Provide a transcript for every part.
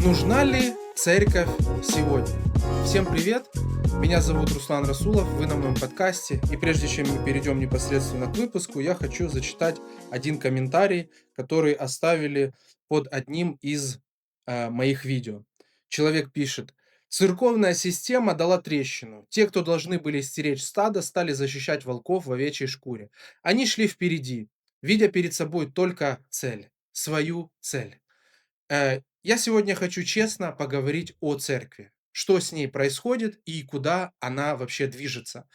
Нужна ли церковь сегодня? Всем привет! Меня зовут Руслан Расулов, вы на моем подкасте. И прежде чем мы перейдем непосредственно к выпуску, я хочу зачитать один комментарий, который оставили под одним из моих видео. Человек пишет: «Церковная система дала трещину. Те, кто должны были стеречь стадо, стали защищать волков в овечьей шкуре. Они шли впереди, видя перед собой только цель, свою цель». Я сегодня хочу честно поговорить о церкви. Что с ней происходит и куда она вообще движется.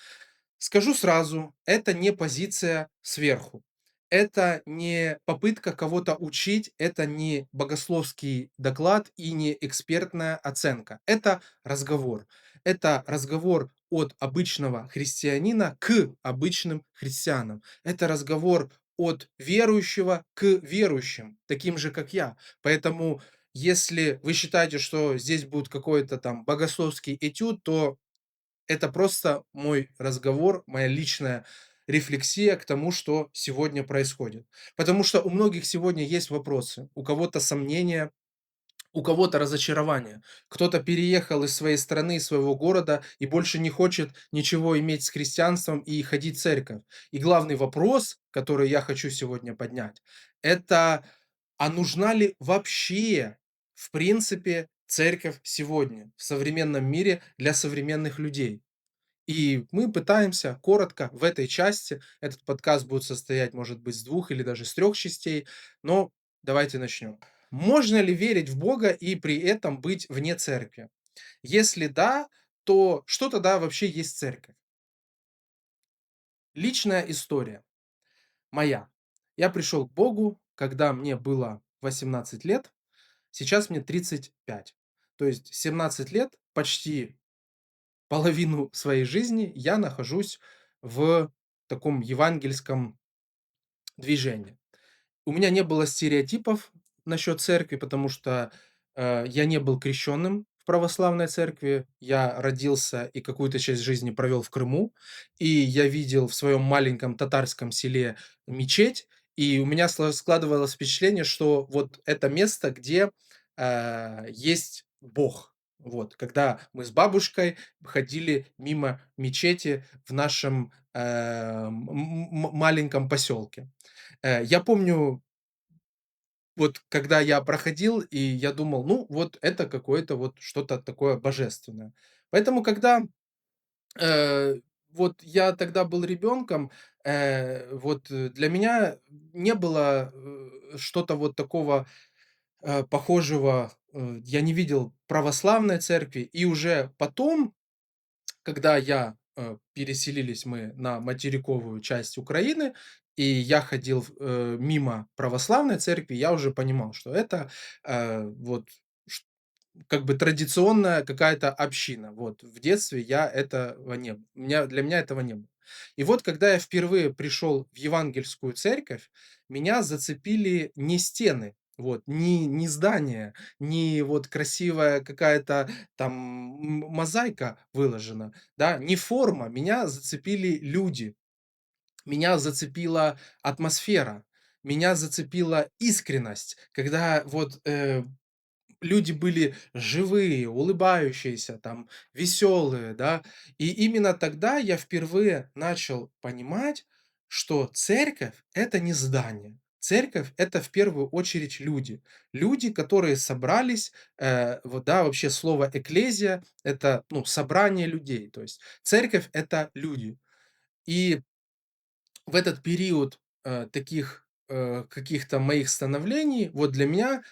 Скажу сразу, это не позиция сверху. Это не попытка кого-то учить, это не богословский доклад и не экспертная оценка. Это разговор. Это разговор от обычного христианина к обычным христианам. Это разговор от верующего к верующим, таким же, как я. Поэтому, если вы считаете, что здесь будет какой-то там богословский этюд, то это просто мой разговор, моя личная рефлексия к тому, что сегодня происходит. Потому что у многих сегодня есть вопросы, у кого-то сомнения, у кого-то разочарование. Кто-то переехал из своей страны, из своего города и больше не хочет ничего иметь с христианством и ходить в церковь. И главный вопрос, который я хочу сегодня поднять, это: а нужна ли вообще, в принципе, церковь сегодня, в современном мире для современных людей? И мы пытаемся коротко в этой части, этот подкаст будет состоять, может быть, с двух или даже с трех частей, но давайте начнем. Можно ли верить в Бога и при этом быть вне церкви? Если да, то что тогда вообще есть церковь? Личная история моя. Я пришел к Богу, когда мне было 18 лет, сейчас мне 35. То есть 17 лет, почти половину своей жизни я нахожусь в таком евангельском движении. У меня не было стереотипов насчет церкви, потому что, я не был крещенным в православной церкви. Я родился и какую-то часть жизни провел в Крыму, и я видел в своем маленьком татарском селе мечеть, и у меня складывалось впечатление, что вот это место, где, есть Бог. Вот, когда мы с бабушкой ходили мимо мечети в нашем, маленьком поселке. Я помню, вот когда я проходил, и я думал: «Ну, вот это какое-то вот что-то такое божественное». Поэтому, когда, э, вот я тогда был ребенком, для меня не было, что-то вот такого, похожего, я не видел православной церкви. И уже потом, когда переселились мы на материковую часть Украины, и я ходил мимо православной церкви, я уже понимал, что это, вот ш как бы традиционная какая-то община. Вот в детстве я этого не было. Для меня этого не было. И вот когда я впервые пришел в евангельскую церковь, меня зацепили не стены, вот, не здание, не вот красивая какая-то там мозаика выложена, да, не форма, меня зацепили люди, меня зацепила атмосфера, меня зацепила искренность, когда люди были живые, улыбающиеся, там, веселые, да. И именно тогда я впервые начал понимать, что церковь — это не здание. Церковь — это в первую очередь люди. Люди, которые собрались, вот, да, вообще слово "экклезия" — это, ну, собрание людей. То есть церковь — это люди. И в этот период, таких, каких-то моих становлений, вот для меня,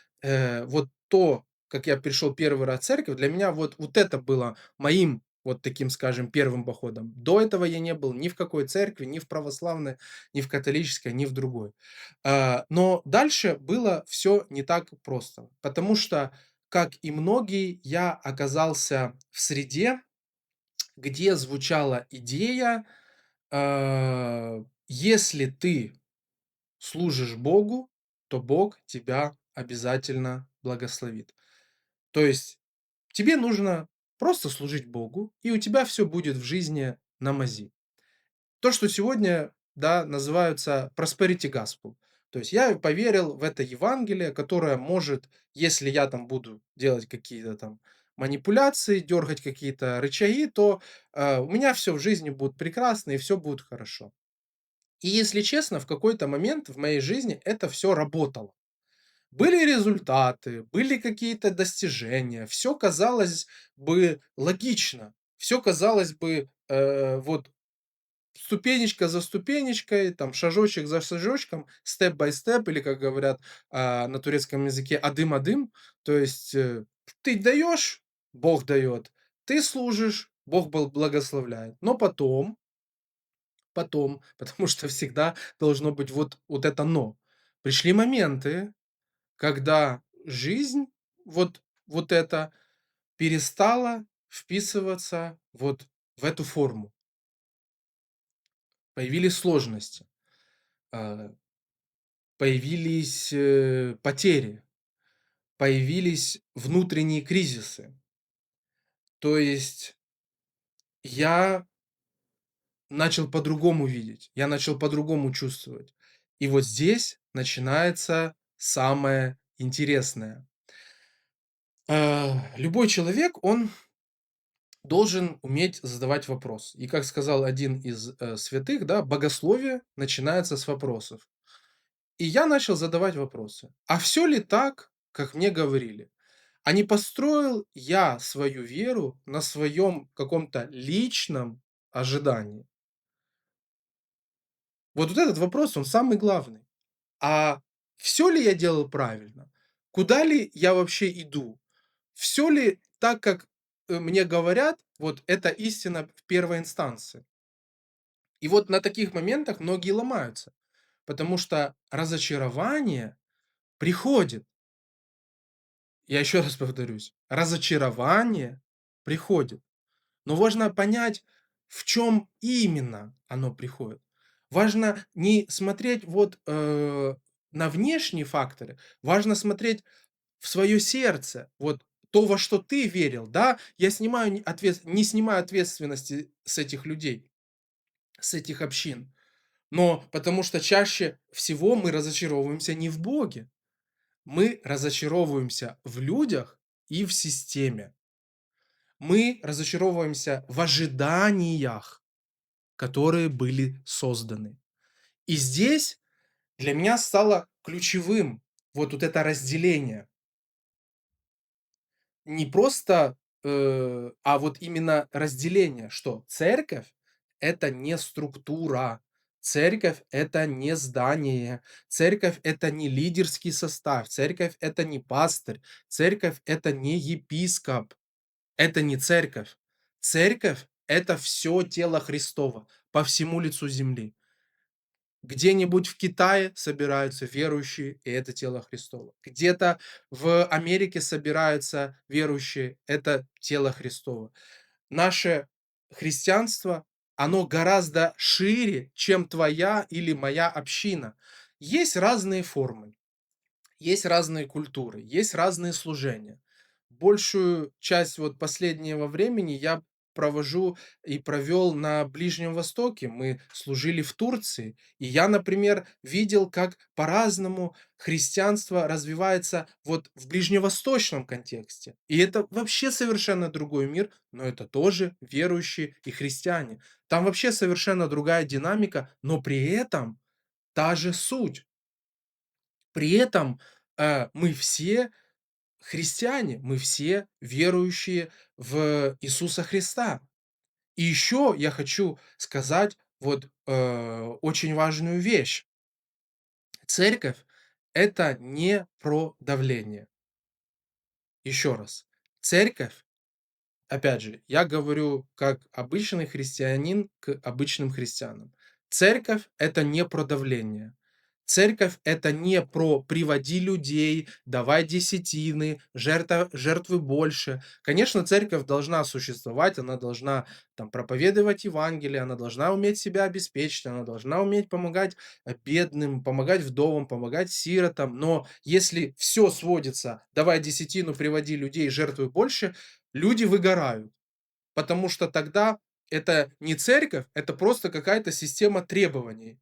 вот то, как я пришел первый раз в церковь, для меня вот это было моим вот таким, скажем, первым походом. До этого я не был ни в какой церкви, ни в православной, ни в католической, ни в другой. Но дальше было все не так просто, потому что, как и многие, я оказался в среде, где звучала идея: если ты служишь Богу, то Бог тебя обязательно благословит. То есть тебе нужно просто служить Богу, и у тебя все будет в жизни на мази. То, что сегодня, да, называются prosperity gospel. То есть я поверил в это Евангелие, которое может, если я там буду делать какие-то там манипуляции, дергать какие-то рычаги, то, у меня все в жизни будет прекрасно и все будет хорошо. И если честно, в какой-то момент в моей жизни это все работало. Были результаты, были какие-то достижения, все казалось бы логично, все казалось бы, вот ступенечка за ступенечкой, там шажочек за шажочком, step by step, или, как говорят, на турецком языке, адым-адым. То есть, ты даешь — Бог дает, ты служишь — Бог благословляет. Но потом, потому что всегда должно быть вот это "но". Пришли моменты, когда жизнь вот эта перестала вписываться вот в эту форму. Появились сложности, а, появились, потери, появились внутренние кризисы. То есть я начал по-другому видеть, я начал по-другому чувствовать. И вот здесь начинается самое интересное. Любой человек, он должен уметь задавать вопрос. И как сказал один из, святых, да, богословие начинается с вопросов. И я начал задавать вопросы. А все ли так, как мне говорили? А не построил я свою веру на своем каком-то личном ожидании? Вот этот вопрос, он самый главный. А все ли я делал правильно? Куда ли я вообще иду? Все ли так, как, мне говорят, вот это истина в первой инстанции? И вот на таких моментах многие ломаются, потому что разочарование приходит. Я еще раз повторюсь, разочарование приходит. Но важно понять, в чем именно оно приходит. Важно не смотреть вот, на внешние факторы, важно смотреть в свое сердце. Вот то, во что ты верил, да. Я снимаю не снимаю ответственности с этих людей, с этих общин. Но потому что чаще всего мы разочаровываемся не в Боге, мы разочаровываемся в людях и в системе. Мы разочаровываемся в ожиданиях, которые были созданы. И здесь для меня стало ключевым вот это разделение. Не просто, а вот именно разделение, что церковь — это не структура, церковь — это не здание, церковь — это не лидерский состав, церковь — это не пастырь, церковь — это не епископ, это не церковь. Церковь — это все тело Христово по всему лицу земли. Где-нибудь в Китае собираются верующие, и это тело Христово. Где-то в Америке собираются верующие, это тело Христово. Наше христианство, оно гораздо шире, чем твоя или моя община. Есть разные формы. Есть разные культуры, есть разные служения. Большую часть вот последнего времени я провожу и провел на Ближнем Востоке. Мы служили в Турции, и я, например, видел, как по-разному христианство развивается вот в ближневосточном контексте. И это вообще совершенно другой мир, но это тоже верующие и христиане. Там вообще совершенно другая динамика, но при этом та же суть. При этом, мы все христиане, мы все верующие в Иисуса Христа. И еще я хочу сказать вот, очень важную вещь. Церковь — это не про давление. Еще раз. Церковь, опять же, я говорю как обычный христианин к обычным христианам. Церковь — это не про давление. Церковь — это не про «приводи людей», «давай десятины», «жертвы больше». Конечно, церковь должна существовать, она должна там проповедовать Евангелие, она должна уметь себя обеспечить, она должна уметь помогать, бедным, помогать вдовам, помогать сиротам. Но если все сводится «давай десятину, приводи людей, жертвуй больше», люди выгорают, потому что тогда это не церковь, это просто какая-то система требований.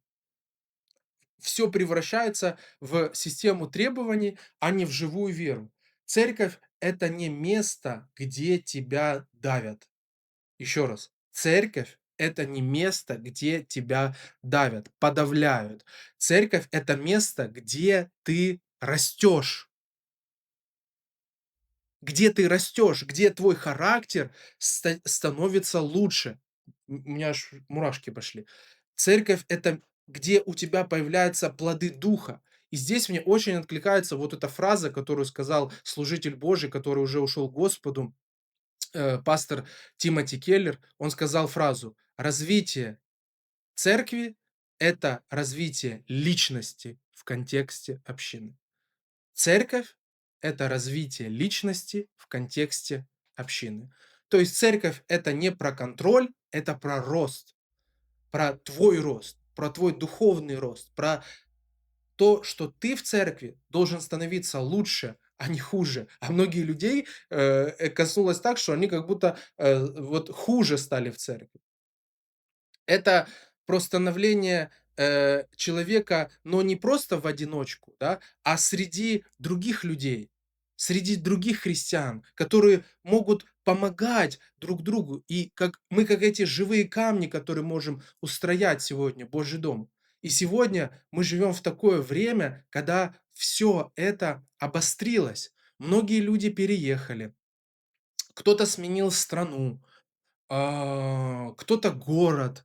все превращается в систему требований, а не в живую веру. Церковь — это не место, где тебя давят. Еще раз, церковь — это не место, где тебя давят, подавляют. Церковь — это место, где ты растешь, где твой характер становится лучше. У меня аж мурашки пошли. Церковь — это где у тебя появляются плоды духа. И здесь мне очень откликается вот эта фраза, которую сказал служитель Божий, который уже ушел к Господу, пастор Тимоти Келлер. Он сказал фразу: "Развитие церкви — это развитие личности в контексте общины". Церковь — это развитие личности в контексте общины. То есть церковь — это не про контроль, это про рост, про твой рост, про твой духовный рост, про то, что ты в церкви должен становиться лучше, а не хуже. А многие людей коснулось так, что они как будто вот хуже стали в церкви. Это про становление, человека, но не просто в одиночку, да, а среди других людей, среди других христиан, которые могут помогать друг другу. И как мы, как эти живые камни, которые можем устроять сегодня Божий дом. И сегодня мы живем в такое время, когда все это обострилось. Многие люди переехали, кто-то сменил страну, кто-то город.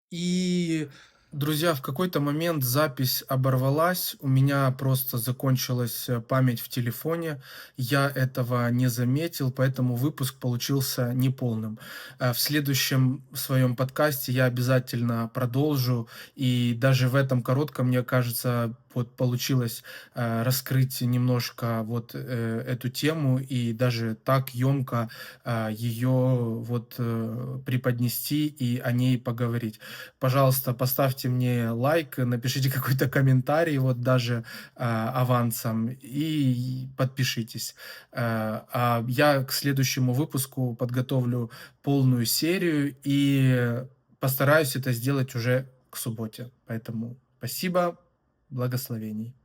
И, друзья, в какой-то момент запись оборвалась, у меня просто закончилась память в телефоне, я этого не заметил, поэтому выпуск получился неполным. В следующем своем подкасте я обязательно продолжу, и даже в этом коротком, мне кажется, вот получилось раскрыть немножко вот эту тему и даже так емко ее вот преподнести и о ней поговорить. Пожалуйста, поставьте мне лайк, напишите какой-то комментарий, вот даже авансом, и подпишитесь. Я к следующему выпуску подготовлю полную серию и постараюсь это сделать уже к субботе. Поэтому спасибо, благословений.